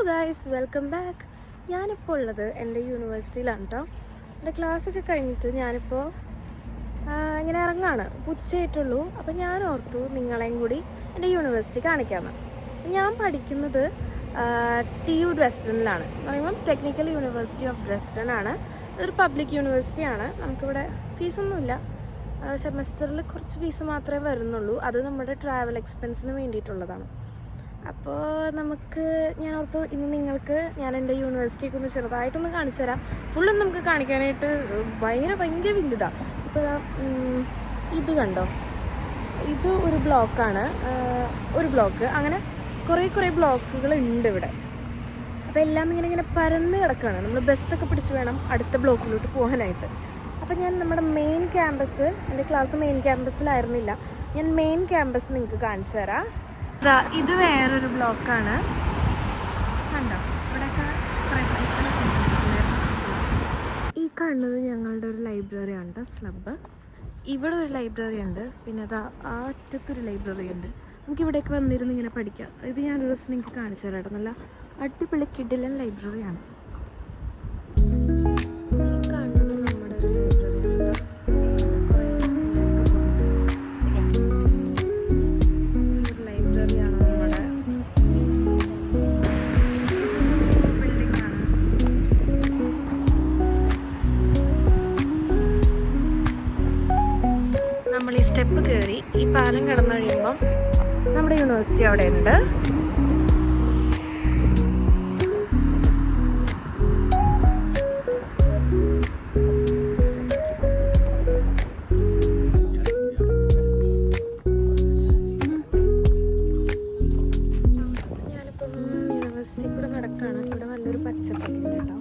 Guys, welcome back. ഞാനിപ്പോൾ ഉള്ളത് എൻ്റെ യൂണിവേഴ്സിറ്റിയിലാണ് കേട്ടോ. എൻ്റെ ക്ലാസ്സൊക്കെ കഴിഞ്ഞിട്ട് ഞാനിപ്പോൾ ഇങ്ങനെ ഇറങ്ങാണ്. ഉച്ചയായിട്ടുള്ളൂ. അപ്പോൾ ഞാൻ ഓർത്തു നിങ്ങളെയും കൂടി എൻ്റെ യൂണിവേഴ്സിറ്റി കാണിക്കാമെന്ന്. ഞാൻ പഠിക്കുന്നത് TU ഡ്രെസ്ഡനിലാണ്. എന്ന് പറയുമ്പം ടെക്നിക്കൽ യൂണിവേഴ്സിറ്റി ഓഫ് ഡ്രെസ്ഡൻ ആണ്. അതൊരു പബ്ലിക് യൂണിവേഴ്സിറ്റിയാണ്. നമുക്കിവിടെ ഫീസൊന്നുമില്ല. സെമസ്റ്ററിൽ കുറച്ച് ഫീസ് മാത്രമേ വരുന്നുള്ളൂ. അത് നമ്മുടെ ട്രാവൽ എക്സ്പെൻസിന് വേണ്ടിയിട്ടുള്ളതാണ്. അപ്പോൾ ഞാൻ ഓർത്തു ഇന്ന് നിങ്ങൾക്ക് ഞാൻ എൻ്റെ യൂണിവേഴ്സിറ്റിക്ക് ഒന്ന് ചെറുതായിട്ടൊന്ന് കാണിച്ചു തരാം. ഫുള്ളൊന്നും നമുക്ക് കാണിക്കാനായിട്ട് ഭയങ്കര വലുതാണ്. ഇപ്പോൾ ഇത് കണ്ടോ, ഇത് ഒരു ബ്ലോക്കാണ്. ഒരു ബ്ലോക്ക്, അങ്ങനെ കുറേ ബ്ലോക്കുകൾ ഉണ്ട് ഇവിടെ. അപ്പോൾ എല്ലാം ഇങ്ങനെ പരന്ന് കിടക്കുകയാണ്. നമ്മൾ ബസ്സൊക്കെ പിടിച്ച് വേണം അടുത്ത ബ്ലോക്കിലോട്ട് പോകാനായിട്ട്. അപ്പോൾ ഞാൻ നമ്മുടെ മെയിൻ ക്യാമ്പസ്, എൻ്റെ ക്ലാസ് മെയിൻ ക്യാമ്പസിലായിരുന്നില്ല, ഞാൻ മെയിൻ ക്യാമ്പസ് നിങ്ങൾക്ക് കാണിച്ചു തരാം. ഇത് വേറൊരു ബ്ലോക്കാണ്. കണ്ടോ, ഇവിടെയൊക്കെ ഈ കാണുന്നത് ഞങ്ങളുടെ ഒരു ലൈബ്രറിയാണ് കേട്ടോ, സ്ലബ്. ഇവിടെ ഒരു ലൈബ്രറി ഉണ്ട്, പിന്നെ അതാ ആ അറ്റത്തൊരു ലൈബ്രറി ഉണ്ട്. നമുക്ക് ഇവിടേക്ക് വന്നിരുന്ന് ഇങ്ങനെ പഠിക്കാം. ഇത് ഞാനൊരു ദിവസം നിങ്ങൾക്ക് കാണിച്ചു തരാം കേട്ടോ. നല്ല അടിപൊളി കിഡിലൻ ലൈബ്രറിയാണ്. ഈ കാണുന്നത് നമ്മുടെ ഒരു ലൈബ്രറിയാണ് കേട്ടോ. നമ്മൾ ഈ സ്റ്റെപ്പ് കയറി ഈ പാലം കടന്നു കഴിയുമ്പം നമ്മുടെ യൂണിവേഴ്സിറ്റി അവിടെ ഉണ്ട്. ഞാനിപ്പം യൂണിവേഴ്സിറ്റി കൂടെ നടക്കുകയാണ്. ഇവിടെ നല്ലൊരു പച്ചപ്പൊക്കെ ഉണ്ട് കേട്ടോ.